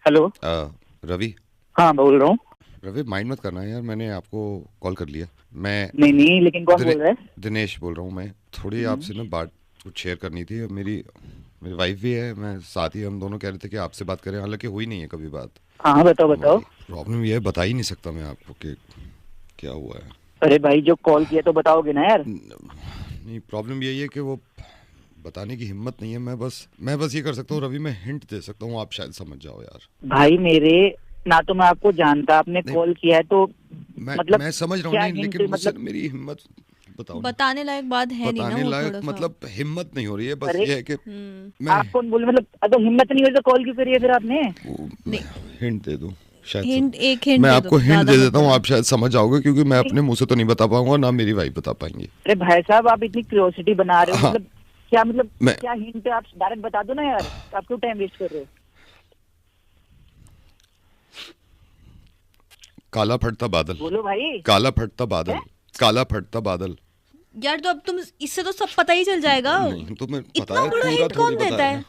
Hello. Ravi. हाँ बोल रहा हूँ। रवि माइंड मत करना यार, मैंने आपको कॉल कर लिया। मैं नहीं नहीं, लेकिन कौन बोल रहा है? दिनेश बोल रहा हूँ। मैं थोड़ी आपसे ना बात कुछ शेयर करनी थी। मेरी मेरी वाइफ भी है, मैं साथ ही हम दोनों कह रहे थे कि आपसे बात करें, हालांकि हुई नहीं है कभी बात हाँ हाँ, बताओ बताओ। हमारी। प्रॉब्लम ये है, बता ही नहीं सकता मैं आपको कि क्या हुआ है। अरे भाई, जो कॉल किया तो बताओगे ना यार। नहीं, प्रॉब्लम यही है कि वो बताने की हिम्मत नहीं है। मैं बस ये कर सकता हूँ रवि, मैं हिंट दे सकता हूँ, आप शायद समझ जाओ यार। भाई मेरे, ना तो मैं आपको जानता, आपने नहीं, कॉल किया है तो मतलब मैं समझ रहा हूँ, क्या नहीं हिंट, लेकिन मुझसे मतलब। ना मेरी हिम्मत, बताओ ना। बताने लायक बात है नहीं ना बताने वो लायक थोड़ा सा। मतलब हिम्मत नहीं हो रही है, बस अरे ये है कि हम्म। मैं आप कौन बोले, मतलब अगर हिम्मत नहीं हुई तो कॉल क्यों करी है फिर आपने? नहीं, हिंट दे दूं शायद हिंट एक हिंट मैं दे दो, आपको हिंट ज्यादा दे मत देता हूँ, बताना। आप शायद समझ जाओगे, क्योंकि मैं नहीं, अपने मुंह से तो नहीं बता पाऊंगा, ना मेरी वाइफ बता पाएंगी। अरे भाई साहब, आप इतनी क्यूरियोसिटी बना रहे हो, हाँ, मतलब क्या, मतलब मैं क्या हिंट है? आप डायरेक्ट बता दो ना यार, आप क्यों टाइम वेस्ट कर रहे हो? काला फटता बादल। बोलो भाई। काला फटता है? बादल। काला फटता बादल। यार तो अब तुम इससे तो सब पता ही चल जाएगा। नहीं तो मैं इतना बताया, बड़ा पूरा हिंट थोड़ी कौन देता बताया। है?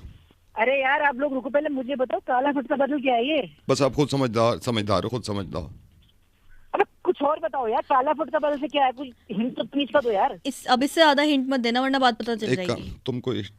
अरे यार आप लोग रुको, पहले मुझे बताओ, काला फटका बादल क्या है ये? बस आप खुद समझदार समझदार हो, खुद समझदार। अबे कुछ और बताओ यार, काला फटका बादल से क्या है? कुछ हिंट तो प्लीज का दो यार। अब इससे ज्यादा हिंट मत देना वरना बात पता चल एक काम, जाएगी।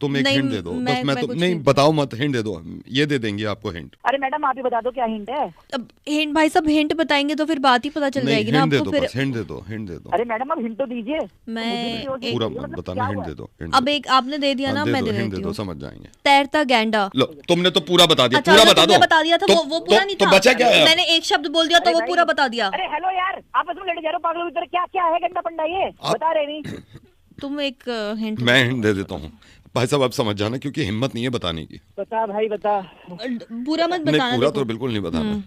तुम एक नहीं, हिंट दे दो बस। मैं मैं तो कुछ नहीं, नहीं। बताओ मत, हिंट दे दो, ये दे देंगे आपको हिंट। अरे मैडम आप ही बता दो क्या हिंट है। अब हिंट भाई सब हिंट बताएंगे तो फिर बात ही पता चल नहीं, जाएगी ना, हिंट अब दे तो दो, फिर। बस हिंट दे दो, हिंट दे दो। अरे मैडम आप हिंट तो दीजिए, तो मैं मुझे भी एक क्यूरियोसिटी पूरा होगी, मत मतलब बताना, क्या हिंट हुआ दे है? दो, हिंट दे अब दो। एक आपने दे दिया हाँ ना, दे मैं दो, दे हिंट दे देती दो, हूँ। समझ जाएंगे। तैरता गैंडा। लो, तुमने तो पूरा बता दिया, अच्छा पूरा जो बता तुमने दो। बता दिया था वो पूरा नहीं तो था। बचा क्या है अब? मैंने एक शब्द बोल दिया तो अरे वो भाई, पूरा बता दिया। अरे हेलो यार, आप इसमें लेटे जा रहे हो पागलों की तरह, क्या क्या है गंदा पंडा ये? आप बता रहे नहीं। तुम एक हिंट मैं दो। हिंट दे देता हूँ भाई साहब, आप समझ जाना, क्योंकि हिम्मत नहीं है बताने की। बता भाई बता। पूरा मत नहीं, बताना पूरा तो देखो। बिल्कुल नहीं बताना।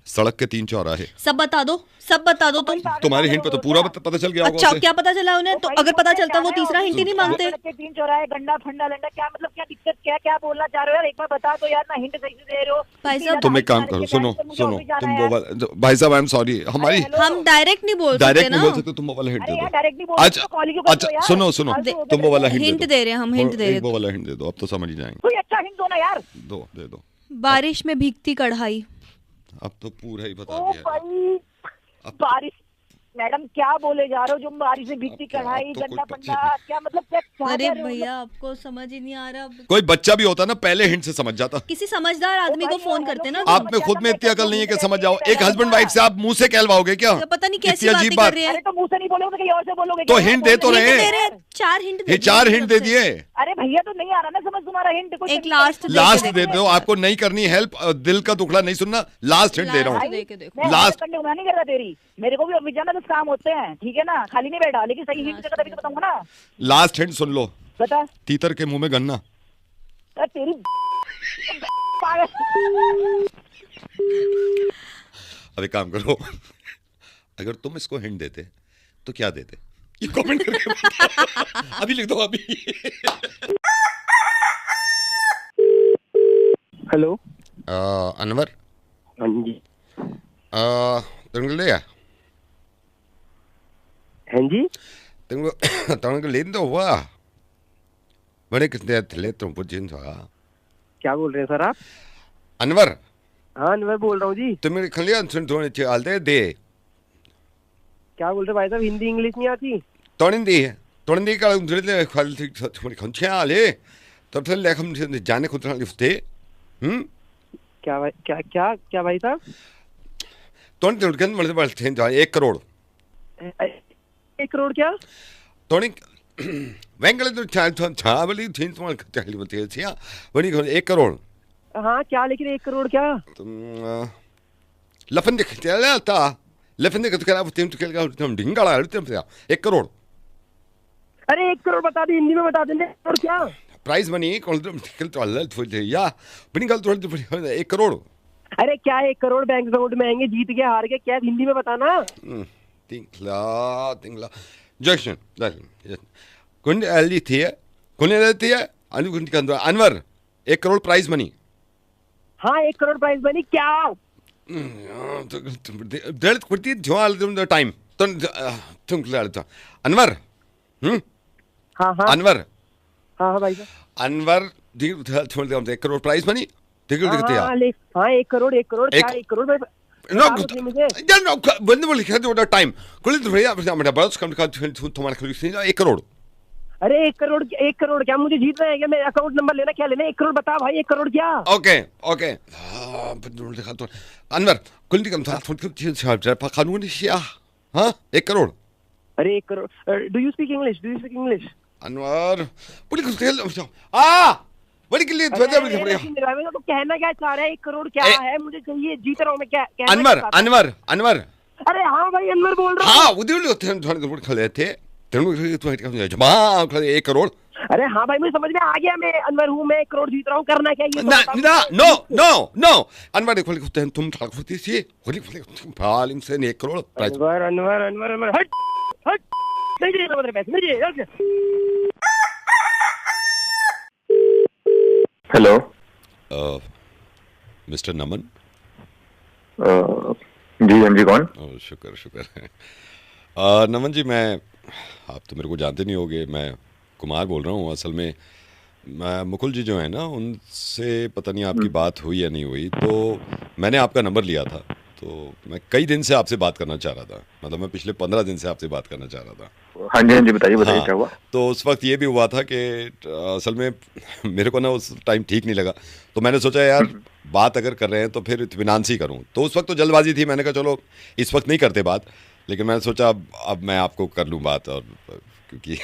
सड़क के 3 चौराहे। सब बता दो, सब बता दो ओ भाई तुम। पागल तुम्हारी पागल हिंट हो पे गए तो हो पूरा क्या? पता चल गया होगा अच्छा उसे। क्या पता चला उन्हें? ओ तो भाई अगर पता मुझे चलता वो जाना है तीसरा ऑफिस हिंट ही नहीं में यार, मांगते। सड़क के 3 चौराहे, गंडा फंडा लंडा, क्या मतलब, क्या दिक्कत, क्या क्या बोलना चाह रहे हो यार? एक बार बता दो यार, ना हिंट सही से दे रहे हो, भाई इतनी साहब ज्यादा तुम एक हाइट काम मार करो, के सुनो जाने, मुझे सुनो, ऑफिस जाना तुम है वो यार। भाई साहब, आई एम सॉरी, अरे हमारी हेलो। हम डायरेक्ट नहीं बोल सकते डायरेक्ट नहीं ना। बोल सकते, तुम वो वाला हिंट अरे दे यार दो। डायरेक्ट नहीं बोल अच्छा, तो कॉल क्यों करते अच्छा, हो यार? सुनो सुनो, फालतू हो गया तुम वो मेरे वाला को। हिंट दे हिंट दो। दे रहे हैं हम, हिंट दे एक वो रहे। वाला हिंट दे दो, अब तो समझ ही जाएंगे। कोई अच्छा हिंट दो ना यार। दो, दे दो। बारिश में भीगती कढ़ाई। अब तो पूरा ही बता ओ दिया। भाई, अब बारिश। मैडम क्या बोले जा रहे हो? जो बारिश से अब भीगती क्या, अब कढ़ाई, तो कुछ गंदा बच्चे पंडा, नहीं। क्या मतलब, क्या क्या अरे कह रहे हो मतलब? भैया आपको समझ ही नहीं आ रहा। कोई बच्चा भी होता ना, पहले हिंट से समझ जाता। किसी समझदार ओ आदमी भाई को ये फोन हेलो करते ना क्यों तुम। आप समझ में जाता? खुद में मैं इतनी क्या अकल क्यों नहीं है कि हिंट समझ देते जाओ। हैं एक पहले हस्बैंड बता। वाइफ से आप मुंह से कहलवाओगे क्या? तो पता नहीं कैसी इतनी बातें अजीब कर बात। रहे हैं। अरे तो मुंह से नहीं बोलोगे तो कहीं और से बोलोगे तो क्या? हिंट दे तो बोल रहे हिंट हैं। दे रहे यार। हैं, 4 हिंट ये दे दिए 4 हमने हिंट तब दे से। दिए। अरे भैया तो नहीं आ रहा ना समझ तुम्हारा हिंट, कोई एक तरीका लास्ट है? दे के लास्ट दे देखो दो, एक बार। आपको नहीं करनी हेल्प, दिल का दुखड़ा नहीं सुनना। लास्ट हिंट दे रहा लास्ट हूँ। भाई दे के देखो। मैं हेल्प लास्ट करने को मना नहीं कर रहा तेरी, मेरे को भी ऑफिस जाना, कुछ काम होते हैं, ठीक है ना? खाली नहीं बैठा, लेकिन सही हिंट देगा लास्ट तभी तो दे बताऊंगा दो। ना। लास्ट हिंट सुन लो। बता। तीतर के मुंह में गन्ना। अरे तेरी पागल। अब एक काम करो, अगर तुम इसको हिंट देते तो क्या देते, ये कमेंट करके बताओ। अभी लिख दो अभी। हेलो। अनवर, हाँ जी। तुमको ले हाँ जी। तुमको ले तो हुआ बड़े कितने थे तुम पूछिन था। क्या बोल रहे हैं सर आप? अनवर, हाँ मैं बोल रहा हूँ जी। तुम्हें खलियान सुन थोड़े चलते दे। क्या बोल रहे भाई साहब? हिंदी इंग्लिश नहीं आती? तोड़ंदी का उधर खल थोड़ी खंचिया आले तब से लेख हम जाने खुद लिफ्टे। क्या भाई, क्या क्या क्या भाई साहब? तोड़ तोड़ के मतलब बस थे 1 करोड़ 1 करोड़ क्या? तोड़ी वेंगल तो छावली थी तुम्हारे चाली बते थी बड़ी 1 करोड़। हाँ क्या, लेकिन 1 करोड़ क्या? तुम लफन देख चला था, लफन देख तो तुम तो तुम ढिंगाड़ा तुम 1 करोड़। अरे 1 करोड़ बता दी, हिंदी में बता देंगे। और क्या? प्राइज मनी कौन तुम तो अल्लाह या बड़ी गल तो 1 करोड़। अरे क्या 1 करोड़ बैंक अकाउंट में आएंगे? जीत गया हार गया क्या, हिंदी में बताना। तिंगला जक्शन कुंड एली थी कुंड एली थी अनवर 1 करोड़ प्राइज मनी। हाँ 1 करोड़ प्राइस बनी क्या? डेढ़ कुर्ती जो तुम टाइम तुम अनवर हाँ हाँ अनवर हाँ हाँ भाई साहब। Anwar 1 crore prize money ticket दिखते हाँ 1 करोड़ 1 करोड़ क्या 1 करोड़ No, मुझे when will you have time? Could it be मेरा बड़ा कम का तुम्हारा खुली 1 करोड़। अरे 1 करोड़ क्या मुझे जीतना है क्या? मेरा अकाउंट नंबर लेना क्या लेना? 1 करोड़ बता भाई 1 करोड़ क्या? ओके अनवर कुल कम था खानू नहीं हाँ 1 करोड़। अरे 1 crore do you speak English? Anwar बड़ी के लिए तो कहना क्या चाह रहा है? 1 करोड़ क्या है? मुझे चाहिए, जीत रहा हूँ मैं क्या? अनवर अरे हाँ भाई अनवर बोल रहा हूँ। हाँ उधर खड़े थे 1 करोड़। अरे हाँ भाई मुझे समझ में आ गया, मैं अनवर हूँ, मैं 1 करोड़ जीत रहा हूँ, करना क्या ये? नो अनवर तुम ठाकुर थी भाल से 1 करोड़ प्राइस। अनवर हट नहीं दे मेरे पैसे नहीं। हेलो मिस्टर नमन। जी हाँ जी कौन? शुक्र नमन जी मैं आप तो मेरे को जानते नहीं होगे, मैं कुमार बोल रहा हूँ। असल में मैं मुकुल जी जो है ना उनसे पता नहीं आपकी बात हुई या नहीं हुई, तो मैंने आपका नंबर लिया था। तो मैं कई दिन से आपसे बात करना चाह रहा था, मतलब मैं पिछले 15 दिन से आपसे बात करना चाह रहा था। हाँ जी बताइए क्या हुआ? तो उस वक्त ये भी हुआ था कि असल में मेरे को ना उस टाइम ठीक नहीं लगा, तो मैंने सोचा यार बात अगर कर रहे हैं तो फिर इत्मीनान से ही करूं। तो उस वक्त तो जल्दबाजी थी, मैंने कहा चलो इस वक्त नहीं करते बात, लेकिन मैंने सोचा अब मैं आपको कर लूं बात, और क्योंकि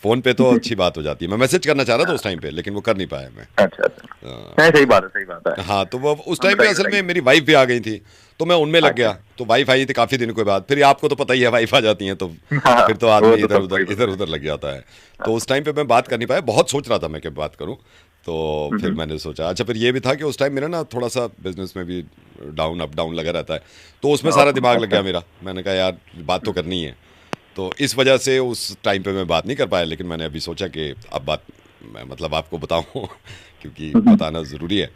फ़ोन पे तो अच्छी बात हो जाती है। मैं मैसेज करना चाह रहा था उस टाइम पे, लेकिन वो कर नहीं पाया मैं। अच्छा सही बात है। हाँ तो वो उस टाइम पे असल में मेरी वाइफ भी आ गई थी, तो मैं उनमें लग गया। तो वाइफ आई थी काफ़ी दिनों के बाद, फिर आपको तो पता ही है वाइफ आ जाती है तो फिर तो आदमी इधर उधर लग जाता है। तो उस टाइम पे मैं बात कर नहीं पाया, बहुत सोच रहा था मैं कि बात करूं। तो फिर मैंने सोचा अच्छा, फिर ये भी था कि उस टाइम मेरा ना थोड़ा सा बिजनेस में भी अप डाउन लगा रहता है, तो उसमें सारा दिमाग लग गया मेरा। मैंने कहा यार बात तो करनी है, तो इस वजह से उस टाइम पे मैं बात नहीं कर पाया। लेकिन मैंने अभी सोचा कि अब बात मैं मतलब आपको बताऊं क्योंकि बताना ज़रूरी है।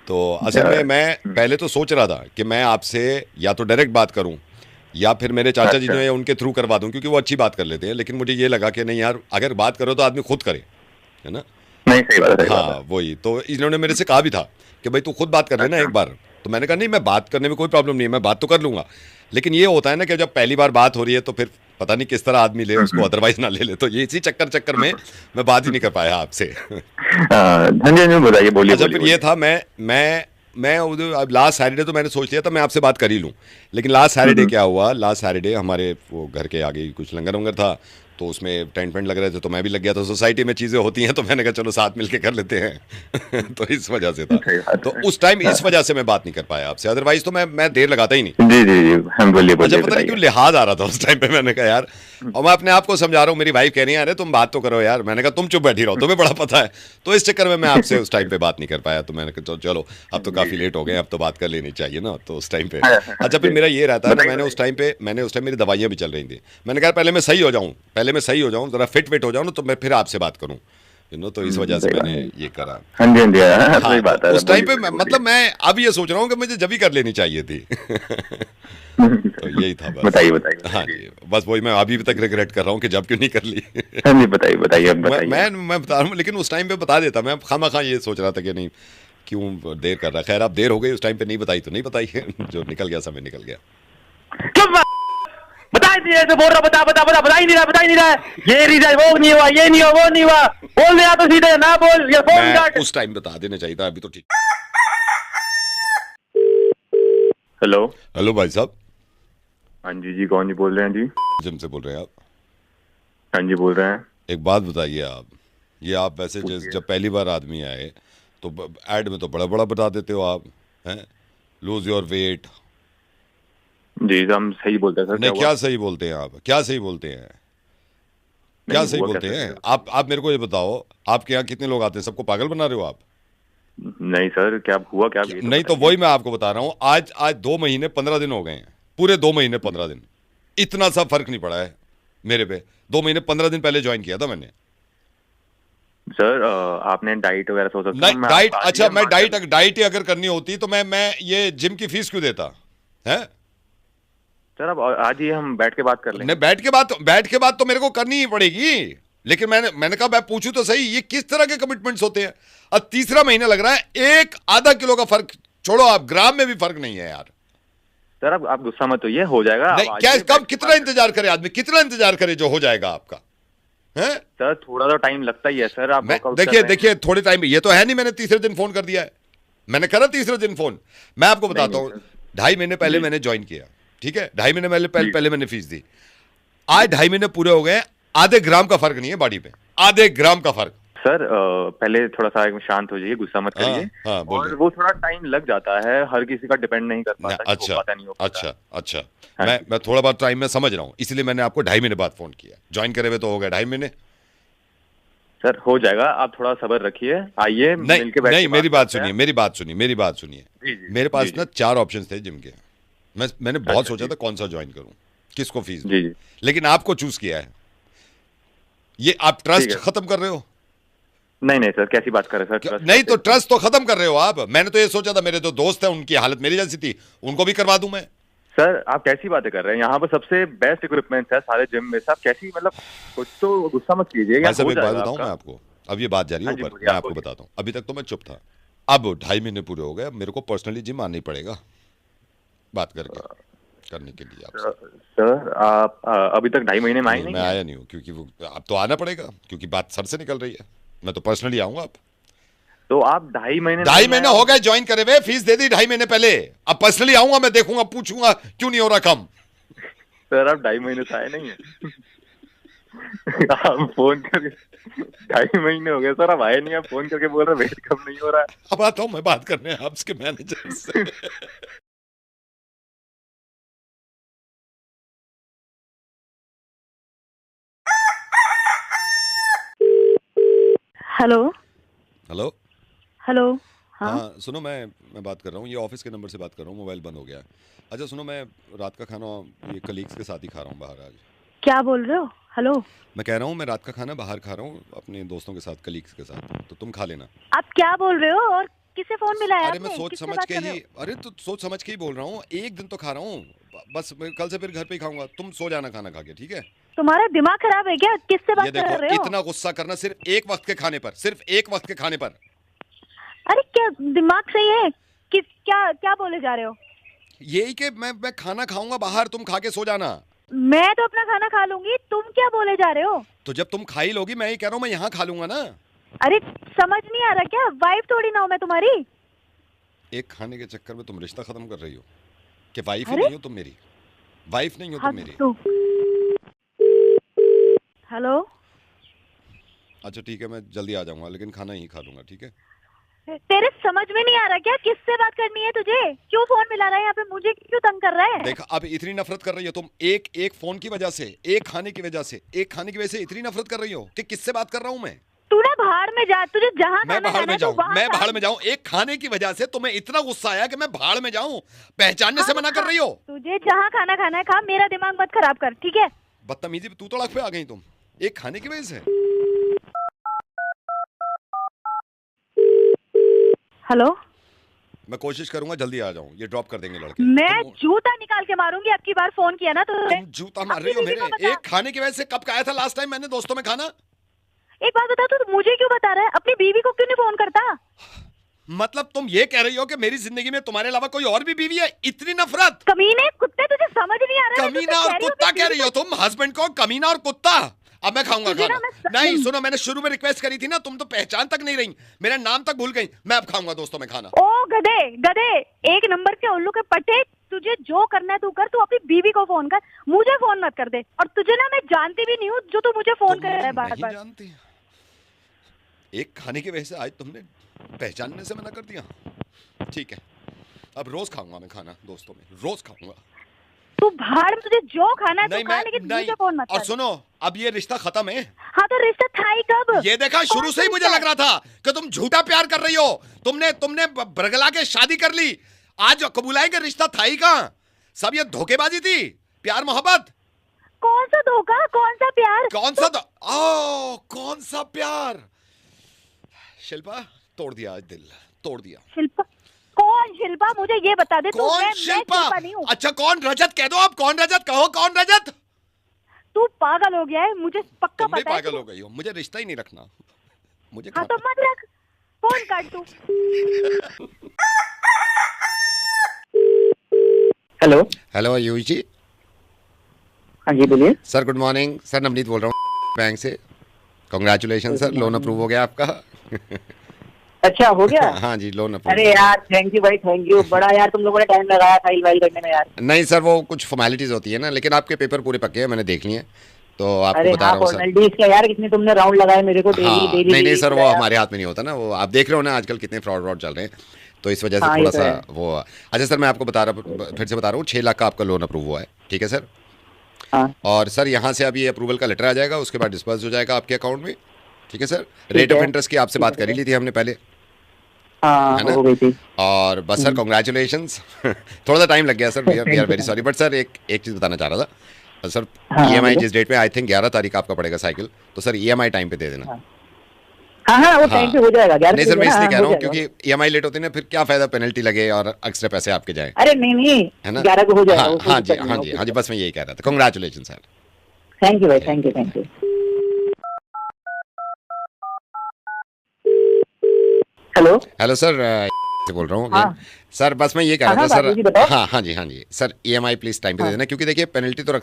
तो असल में मैं पहले तो सोच रहा था कि मैं आपसे या तो डायरेक्ट बात करूं या फिर मेरे चाचा जी जो है उनके थ्रू करवा दूं, क्योंकि वो अच्छी बात कर लेते हैं। लेकिन मुझे ये लगा कि नहीं यार, अगर बात करो तो आदमी खुद करे, है ना? नहीं सही बात है। हाँ वही तो इन्होंने मेरे से कहा भी था कि भाई तू खुद बात कर लेना एक बार। तो मैंने कहा नहीं, मैं बात करने में कोई प्रॉब्लम नहीं है, मैं बात तो कर लूंगा। लेकिन ये होता है ना कि जब पहली बार बात हो रही है तो फिर पता नहीं किस तरह आदमी ले उसको, अदरवाइज ना ले ले। तो ये इसी चक्कर में मैं बात ही नहीं कर पाया आपसे। बताइए बोलिए। अच्छा फिर ये था मैं अब लास्ट सैटरडे तो मैंने सोच लिया था मैं आपसे बात कर ही लूँ। लेकिन लास्ट सैटरडे क्या हुआ, लास्ट सैटरडे हमारे वो घर के आगे कुछ लंगर वंगर था, तो उसमें टेंट वेंट लग रहे थे, तो मैं भी लग गया। तो सोसाइटी में चीज़ें होती हैं, तो मैंने कहा चलो साथ मिलके कर लेते हैं। तो इस वजह से था, तो उस टाइम इस वजह से मैं बात नहीं कर पाया आपसे, अदरवाइज तो मैं देर लगाता ही नहीं। जी हम बोलिए। अच्छा पता नहीं क्यों लिहाज आ रहा था उस टाइम पे, मैंने कहा यार, और मैं अपने आप को समझा रहा हूँ, मेरी वाइफ कह रही है अरे तुम बात तो करो यार। मैंने कहा तुम चुप बैठी रहो, तुम्हें बड़ा पता है। तो इस चक्कर में मैं आपसे उस टाइम पे बात नहीं कर पाया। तो मैंने कहा चलो अब तो काफ़ी लेट हो गए, अब तो बात कर लेनी चाहिए ना। तो उस टाइम पे अच्छा फिर मेरा ये रहता है ना, मैंने उस टाइम मेरी दवाइयाँ भी चल रही थी। मैंने कहा पहले मैं सही हो जाऊँ, जरा फिट हो जाऊँ ना, तो मैं फिर आपसे बात करूँ, तो इस वजह से मैंने ये करा। हाँ सही बात है। उस टाइम पे मतलब मैं अब ये सोच रहा हूँ कि मुझे जब ही कर लेनी चाहिए थी। तो यही था बस। बताइए। हाँ जी, बस वही मैं अभी तक रिग्रेट कर रहा हूँ कि जब क्यों नहीं कर ली। हाँ जी बताइए। मैं बता रहा हूँ, लेकिन उस टाइम पे बता देता। मैं खामा ये सोच रहा था कि नहीं क्यों देर कर रहा है। खैर अब देर हो गई, उस टाइम पे नहीं बताई तो नहीं बताई। जो निकल गया समय निकल गया। बता दिया तो बोल रहा बता ही नहीं रहा। ये रीजन वो नहीं हुआ, ये नहीं हुआ, वो नहीं हुआ। बोल दिया तो सीधे ना बोल, ये फोन काट। उस टाइम बता देना चाहिए था, अभी तो ठीक। हेलो भाई साहब। हाँ जी कौन जी बोल रहे हैं? जी जिम से बोल रहे हैं आप? हाँ जी बोल रहे हैं। एक बात बताइए आप वैसे जब पहली बार आदमी आए तो ऐड में तो बड़ा बता देते हो आप, हैं लूज योर वेट। जी हम सही बोलते हैं सर। नहीं क्या सही बोलते हैं आप? क्या सही बोलते हैं आप मेरे को ये बताओ, आपके यहाँ कितने लोग आते हैं? सबको पागल बना रहे हो आप? नहीं सर, क्या हुआ क्या? नहीं तो वही मैं आपको बता रहा हूँ। आज 2 महीने 15 दिन हो गए हैं, पूरे 2 महीने 15 दिन, इतना सा फर्क नहीं पड़ा है मेरे पे। 2 महीने 15 दिन पहले ज्वाइन किया था मैंने। सर आपने डाइट वगैरह सोचा? नहीं डाइट, अच्छा मैं डाइट ही अगर करनी होती तो मैं ये जिम की फीस क्यों देता है? सर अब आज ही हम बैठ के बात कर लेंगे। नहीं बैठ के बात तो मेरे को करनी ही पड़ेगी, लेकिन मैंने कहा मैं पूछूं तो सही, ये किस तरह के कमिटमेंट्स होते हैं? अब तीसरा महीना लग रहा है, एक आधा किलो का फर्क छोड़ो, आप ग्राम में भी फर्क नहीं है यार। सर आप गुस्सा मत होइए, हो जाएगा। नहीं, क्या कब कितना इंतजार करे आदमी, कितना इंतजार करे जो हो जाएगा आपका है? सर थोड़ा तो टाइम लगता ही है सर। आप देखिए थोड़े टाइम, ये तो है नहीं मैंने तीसरे दिन फोन कर दिया है, मैंने करा तीसरे दिन फोन। मैं आपको बताता हूँ, 2.5 महीने पहले मैंने ज्वाइन किया, ठीक है, 2.5 महीने पहले मैंने फीस दी। आज 2.5 महीने पूरे हो गए, आधे ग्राम का फर्क नहीं है बॉडी पे, आधे ग्राम का फर्क। सर पहले थोड़ा सा शांत हो जाइए, गुस्सा मत करिए। हाँ, और वो थोड़ा टाइम लग जाता है, हर किसी का डिपेंड नहीं कर पाता। अच्छा, मैं थोड़ा बहुत टाइम में समझ रहा हूँ, इसलिए मैंने आपको 2.5 महीने बाद फोन किया। ज्वाइन करे हुए तो हो गए 2.5 महीने। सर हो जाएगा, आप थोड़ा सब्र रखिए, आइए मिलके बैठ। नहीं, मेरी बात सुनिए। मेरे पास ना 4 ऑप्शन थे जिम के। मैंने बहुत सोचा था कौन सा ज्वाइन करूं, किसको फीस दूं, लेकिन आपको चूज किया है। ये आप ट्रस्ट खत्म कर रहे हो? नहीं सर, कैसी बात कर रहे हैं सर? नहीं तो ट्रस्ट तो खत्म कर रहे हो आप। मैंने तो ये सोचा था, मेरे तो दोस्त हैं, उनकी हालत मेरी जैसी थी, उनको भी करवा दूं मैं। सर आप कैसी बातें कर रहे हैं? यहाँ पर सबसे बेस्ट इक्विपमेंट है सारे जिम में। सब कैसी, मतलब कुछ तो गुस्सा मत कीजिए। ऐसा एक बात बताऊं मैं आपको, अब ये बात जा रही है ऊपर, मैं आपको बताता हूँ। अभी तक तो मैं चुप था, अब 2.5 महीने पूरे हो गए, मेरे को पर्सनली जिम आना ही पड़ेगा बात करने के लिए आपसे। सर आप अभी तक 2.5 महीने में आए नहीं? मैं आया नहीं हूँ, क्योंकि वो अब तो आना पड़ेगा, क्योंकि बात सर से निकल रही है। मैं तो पर्सनली आऊंगा। आप तो आप 2.5 महीने हो गए ज्वाइन करे हुए, फीस दे दी 2.5 महीने पहले। अब पर्सनली आऊंगा, मैं देखूंगा, पूछूंगा क्यों नहीं हो रहा कम। सर आप 2.5 महीने से आए नहीं है। आप फोन करके 2.5 महीने हो गए सर, आप आए नहीं, आप फोन करके बोल रहे वेट कम नहीं हो रहा है। अब आता हूँ मैं बात करने आपके मैनेजर से। हेलो। हाँ सुनो, मैं बात कर रहा हूँ, ये ऑफिस के नंबर से बात कर रहा हूँ, मोबाइल बंद हो गया है। अच्छा सुनो, मैं रात का खाना ये कलीग्स के साथ ही खा रहा हूँ बाहर आज। क्या बोल रहे हो? हेलो। मैं कह रहा हूँ मैं रात का खाना बाहर खा रहा हूँ अपने दोस्तों के साथ, कलीग्स के साथ, तो तुम खा लेना। आप क्या बोल रहे हो और किसे फोन मिलाया? अरे मैं सोच समझ के ही बोल रहा हूँ। एक दिन तो खा रहा हूँ, बस कल से फिर घर पे ही खाऊंगा। तुम सो जाना खाना खा के, ठीक है? तुम्हारा दिमाग खराब है क्या? किससे बात कर रहे हो? इतना गुस्सा करना सिर्फ एक वक्त के खाने पर, सिर्फ एक वक्त के खाने पर। अरे क्या दिमाग सही है? क्या बोले जा रहे हो? यही कि मैं खाना खाऊंगा बाहर, तुम खा के सो जाना। मैं तो अपना खाना खा लूंगी, तुम क्या बोले जा रहे हो? तो जब तुम खा ही लोगी, मैं ही कह रहा हूँ मैं यहाँ खा लूंगा ना। अरे समझ नहीं आ रहा क्या? वाइफ थोड़ी ना हो मैं तुम्हारी। एक खाने के चक्कर में तुम रिश्ता खत्म कर रही हो कि वाइफ ही नहीं हो तुम मेरी, वाइफ नहीं हो तुम मेरी। हेलो। अच्छा ठीक है, मैं जल्दी आ जाऊंगा, लेकिन खाना ही खा लूंगा, ठीक है? तेरे समझ में नहीं आ रहा क्या? किससे बात करनी है तुझे? क्यों फोन मिला रहा है यहाँ पे? मुझे क्यों तंग कर रहा है? देख, अब इतनी नफरत कर रही हो तुम, एक फोन की वजह से, एक खाने की वजह से, इतनी नफरत कर रही हो कि किससे बात कर रहा हूँ मैं? तू ना भाड़ में जा, तुझे जहाँ मैं भाड़ में जाऊँ? एक खाने की वजह से तुम्हें इतना गुस्सा आया कि मैं भाड़ में जाऊँ? पहचानने से मना कर रही हो? तुझे जहाँ खाना खाना है खा, मेरा दिमाग मत खराब कर, ठीक है? बदतमीजी तू तड़क पे आ गई तुम, एक खाने की वजह से। हेलो। मैं कोशिश करूंगा जल्दी आ जाऊं, ये ड्रॉप कर देंगे लड़के। मैं जूता निकाल के मारूंगी अब की बार फोन किया ना तो। तुम जूता मार रही हो मेरे? एक खाने की वजह से कब खाया था लास्ट टाइम मैंने दोस्तों में खाना? एक बात बता, तू मुझे क्यों बता रहा है? अपनी बीवी को क्यों नहीं फोन करता? मतलब तुम ये कह रही हो कि मेरी जिंदगी में तुम्हारे अलावा कोई और भी बीवी है? इतनी नफरत? कमीने कुत्ते, तुझे समझ नहीं आ रहा है? कमीना और कुत्ता कह रही हो तुम हस्बैंड को? कमीना और कुत्ता। अब मैं खाऊंगा खाना। नहीं सुनो, मैंने शुरू में रिक्वेस्ट करी थी ना, तुम तो पहचान तक नहीं रही, मेरा नाम तक भूल गई। मैं अब खाऊंगा दोस्तों में खाना। ओ गधे, एक नंबर के उल्लू के पट्टे, तुझे जो करना है तू कर, तू अपनी बीवी को फोन कर, मुझे फोन मत कर दे। और तुझे ना मैं जानती भी नहीं हूँ जो तू मुझे फोन कर रहा है बार बार। जानती, एक खाने की वजह से आज तुमने पहचानने से मना कर दिया। ठीक है, अब रोज खाऊंगा मैं खाना दोस्तों में, रोज खाऊंगा। तू भाड़ में, तुझे जो खाना है तू खा, लेकिन मुझे फोन मत कर। और सुनो, अब ये रिश्ता खत्म है। हाँ तो रिश्ता था ही कब? ये देखा, शुरू से ही मुझे लग रहा था कि तुम झूठा प्यार कर रही हो। तुमने बरगला के शादी कर ली, आज कबूलाई का रिश्ता था ही कहाँ? सब ये धोखेबाजी थी, प्यार मोहब्बत। कौन सा धोखा, कौन सा प्यार? कौन सा प्यार? शिल्पा, तोड़ दिया आज दिल, तोड़ दिया। शिल्पा? कौन शिल्पा? मुझे ये बता दे। कौन शिल्पा? अच्छा कौन? रजत कह दो आप, कौन रजत? कहो कौन रजत? तू पागल हो गया है, मुझे पक्का तुम भी पता है। पागल हो गई हो, मुझे रिश्ता ही नहीं रखना, मुझे हाँ तो मत रख, फोन काट तू। हेलो। हेलो आयुष जी। हाँ जी बोलिए। Sir good morning, sir Navneet बोल रहा हूँ बैंक से। कांग्रेचुलेशन सर, लोन अप्रूव हो गया आपका। अच्छा हो गया। हाँ जी, लोन अप्रूव। अरे यार थैंक यू भाई, थैंक यू। बड़ा यार तुम लोगों ने टाइम लगाया फाइल वाइल करने में यार। नहीं सर, वो कुछ फॉर्मेलिटीज होती है ना, लेकिन आपके पेपर पूरे पक्के हैं, मैंने देख लिए हैं, तो आपको अरे बता हाँ रहा हूँ सर। फॉर्मेलिटीज क्या यार, कितने तुमने राउंड लगाए मेरे को डेली हाँ डेली। नहीं सर, वो हमारे हाथ में नहीं होता ना, वो आप देख रहे हो ना आजकल कितने फ्रॉड चल रहे हैं, तो इस वजह से हाँ, थोड़ा ये तो सा है। वो। अच्छा सर, मैं आपको फिर से बता रहा हूँ, 6 लाख का आपका लोन अप्रूव हुआ है, ठीक है सर। हाँ और सर यहाँ से अभी अप्रूवल का लेटर आ जाएगा, उसके बाद डिस्पर्स हो जाएगा आपके अकाउंट में, ठीक है सर। रेट ऑफ इंटरेस्ट की आपसे बात कर ही ली थी हमने पहले, हाँ है ना? हो गई थी। और बस सर कॉन्ग्रेचुलेशंस। थोड़ा सा टाइम लग गया sir, we are very sorry, but sir एक चीज़ बताना चाह रहा था सर। हाँ, ईएमआई बोलो। जिस डेट पे आई थिंक 11 तारीख आपका पड़ेगा साइकिल, तो सर ईएमआई टाइम पे दे देना। हाँ हाँ वो टाइम पे हो जाएगा। 11 नहीं सर, मैं इसलिए कह रहा हूँ जाएगा। क्योंकि ईएमआई लेट होती है ना, फिर क्या फायदा पेनल्टी लगे और एक्स्ट्रा पैसे आपके जाएं, अरे नहीं नहीं है ना? 11 को हो जाएगा। हाँ वो कोई हाँ जी, दिक्कत नहीं हाँ है, जी, ओके। हाँ जी, बस मैं यही कह रहा था। Congratulation sir. थैंक यू भाई, thank you thank you. Hello. Hello sir, से बोल रहा हूँ हाँ। again। सर बस मैं ये कह रहा हाँ, था बाबू जी सर। बताओ। हाँ हाँ जी सर, ईएमआई प्लीज टाइम पे दे हाँ। देना, क्योंकि देखिए पेनल्टी तो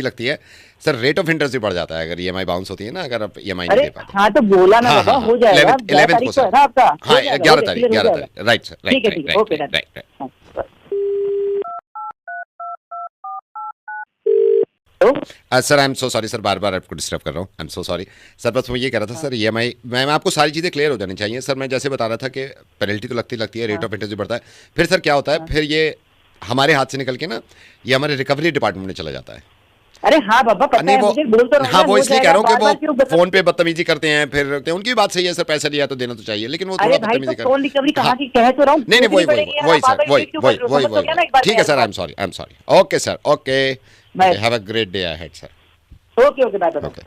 लगती है सर, रेट ऑफ इंटरेस्ट भी बढ़ जाता है अगर ईएमआई बाउंस होती है ना, अगर आप ईएमआई नहीं अरे दे पाते। हाँ तो बोला ना हाँ, बाबा, हाँ, हो जाएगा। 11th 11 तारीख को को है ना आपका? हाँ, हो जाएगा, 11 हो तारीख, जाएगा, 11 हो तारीख, राइट सर, ठीक है, ठीक है, okay, right. Sir I am so sorry sir, बार बार आपको डिस्टर्ब कर रहा हूँ, I am so sorry sir. बस मैं ये कह रहा था सर, ईएमआई मैं आपको सारी चीज़ें क्लियर हो जानी चाहिए सर। मैं जैसे बता रहा था कि पेनल्टी तो लगती है, रेट ऑफ इंटरेस्ट भी बढ़ता है, फिर सर क्या होता है, फिर ये हमारे हाथ से निकल के ना ये हमारे रिकवरी डिपार्टमेंट में चला जाता है। अरे हाँ बाबा पता नहीं है वो, मुझे, बोल तो रहा हूँ हाँ मैं, वो हो इसलिए कह जाएगा, रहा हूँ बार-बार कि क्यों वो फोन पे बदतमीजी करते हैं, फिर उनकी बात सही है सर, पैसा लिया तो देना तो चाहिए, लेकिन वो थोड़ा अरे भाई बदतमीजी तो फोन रिकवरी हाँ। कहाँ की कह तो रहा हूँ। नहीं वही सर, वही ठीक है sir, I sir. Am sorry. Okay sir, okay, have a great day ahead sir. Okay okay bye bye. Okay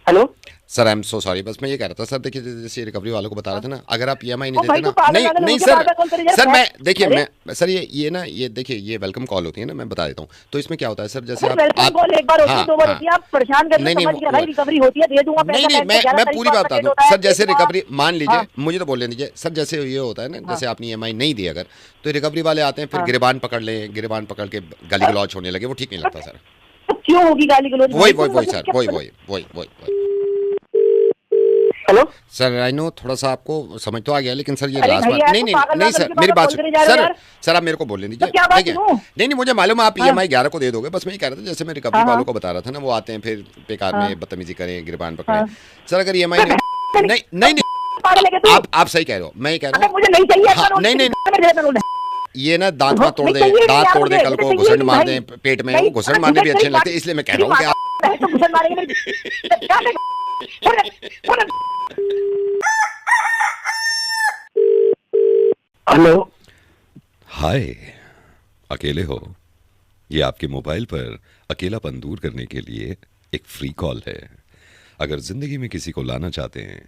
hello. Sir, I am so sorry. बस मैं ये कह रहा था सर, देखिए जैसे रिकवरी वालों को बता रहा था ना, अगर आप ईएमआई नहीं ओ भाई देते तो ना, पागल नहीं वागल नहीं हो गया, सर बार-बार कॉल करे यार, सर मैं देखिए अरे? मैं सर ये ना ये देखिए ये वेलकम कॉल होती है ना, मैं बता देता हूँ। तो इसमें क्या होता है सर, जैसे वेलकम कॉल एक बार होती है, हाँ, दो बार हाँ। होती है, आप परेशान कर नहीं, समझ नहीं, गया भाई, रिकवरी होती है, दे दूंगा पैसा। नहीं मैं पूरी बात बता दूं सर। जैसे रिकवरी मान लीजिए, हाँ। मुझे तो बोलने दीजिए सर, जैसे ये होता है ना, हाँ। जैसे आपने ईएमआई नहीं दी अगर, तो रिकवरी वाले आते हैं, फिर हाँ। गिरबान पकड़ लें, गिरबान पकड़ के गाली गलौज होने लगे, वो ठीक नहीं लगता सर। क्यों होगी गाली गलौज? वही सर, वही। हेलो सर आई नो, थोड़ा सा आपको समझ तो आ गया, लेकिन सर ये अरे लास्ट भैया, बात नहीं तो पागल नहीं वागल सर, की मेरी बात बात बोल कर जा रहे हो यार। सर आप मेरे को बोलने दीजिए, तो क्या बात ठीक है? सुनूं? नहीं मुझे मालूम है आप हाँ। ईएमआई 11 को दे दोगे, बस मैं ये कह रहा था, जैसे मैं रिकवरी हाँ, वालों हाँ। को बता रहा था ना, वो आते हैं फिर बेकार हाँ। में बदतमीजी करें, गिरबान पकड़े। हाँ। सर अगर ईएमआई नहीं पागल है क्या तू? आप सही कह रहे हो, मैं ये कह रहा अबे हूँ मुझे नहीं चाहिए हाँ, कानून, नहीं, नहीं। मेरे कानून है। ये ना दांत हाँ, मत तोड़ नहीं दे, चाहिए दांत यार तोड़ दे, मुझे, कल को नहीं घुसड़ चाहिए मार भाई। दे पेट में, नहीं, घुसड़ मारने भी अच्छे तेरी नहीं लगते, बात- इसलिए मैं कह तेरी रहा हूँ कि बात है तो घुसड़ मारेंगे मेरी- क्या कर- हेलो। हाय, अकेले हो? ये आपके मोबाइल पर अकेलापन दूर करने के लिए एक फ्री कॉल है। अगर जिंदगी में किसी को लाना चाहते हैं,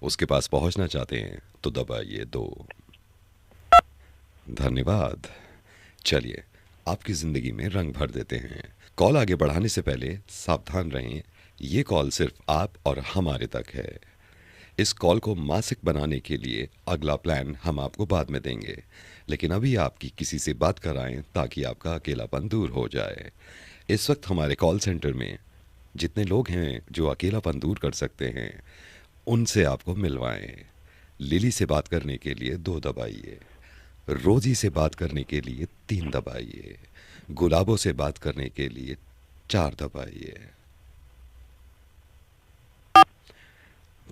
उसके पास पहुंचना चाहते हैं, तो दबाइए 2। धन्यवाद। चलिए आपकी जिंदगी में रंग भर देते हैं। कॉल आगे बढ़ाने से पहले सावधान रहें, ये कॉल सिर्फ आप और हमारे तक है। इस कॉल को मासिक बनाने के लिए अगला प्लान हम आपको बाद में देंगे, लेकिन अभी आपकी किसी से बात कराएं ताकि आपका अकेलापन दूर हो जाए। इस वक्त हमारे कॉल सेंटर में जितने लोग हैं जो अकेलापन दूर कर सकते हैं, उनसे आपको मिलवाएं। लिली से बात करने के लिए 2 दबाइए, रोजी से बात करने के लिए 3 दबाइए, गुलाबों से बात करने के लिए 4 दबाइए।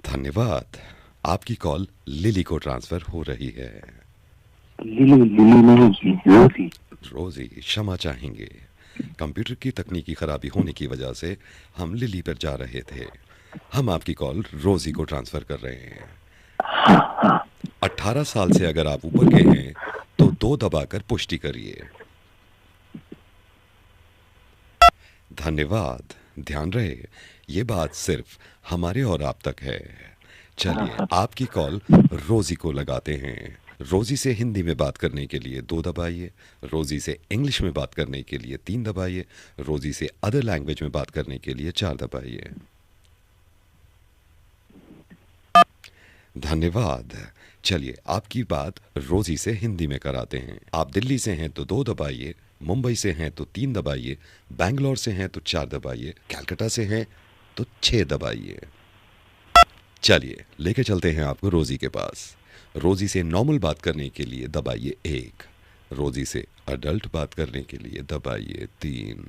धन्यवाद। आपकी कॉल लिली को ट्रांसफर हो रही है। रोजी क्षमा चाहेंगे, कंप्यूटर की तकनीकी खराबी होने की वजह से हम लिली पर जा रहे थे। हम आपकी कॉल रोजी को ट्रांसफर कर रहे हैं। 18 साल से अगर आप ऊपर के हैं तो 2 दबाकर पुष्टि करिए। धन्यवाद। ध्यान रहे, ये बात सिर्फ हमारे और आप तक है। चलिए आपकी कॉल रोजी को लगाते हैं। रोजी से हिंदी में बात करने के लिए 2 दबाइए, रोजी से इंग्लिश में बात करने के लिए 3 दबाइए, रोजी से अदर लैंग्वेज में बात करने के लिए 4 दबाइए। धन्यवाद। चलिए आपकी बात रोजी से हिंदी में कराते हैं। आप दिल्ली से हैं तो 2 दबाइए, मुंबई से हैं तो 3 दबाइए, बैंगलोर से हैं तो 4 दबाइए, कलकत्ता से हैं तो 6 दबाइए। चलिए लेके चलते हैं आपको रोजी के पास। रोजी से नॉर्मल बात करने के लिए दबाइए 1, रोजी से अडल्ट बात करने के लिए दबाइए 3।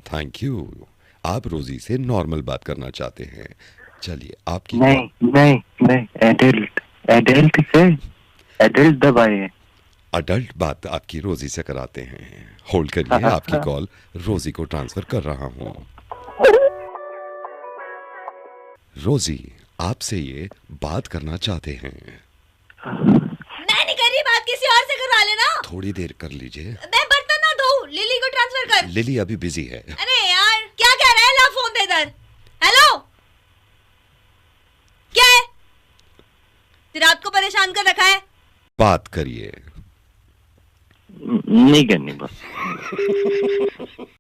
Thank you. आप रोजी से नॉर्मल बात करना चाहते हैं। चलिए आपकी नहीं एडल्ट से एडल्ट दबाइए। अडल्ट बात आपकी रोजी से कराते हैं। होल्ड करिए, आपकी कॉल रोजी को ट्रांसफर कर रहा हूं। रोजी आपसे ये बात करना चाहते हैं। मैं नहीं कर रही बात, किसी और से करवा लेना। थोड़ी देर कर लीजिए। मैं बर्तन ना धोऊं, लिली को ट्रांसफर कर। लिली अभी बिजी है। अरे यार क्या कह रहा है, ला फोन दे इधर। हेलो, क्या है? रात को परेशान कर रखा है। बात करिए। नहीं करनी बस।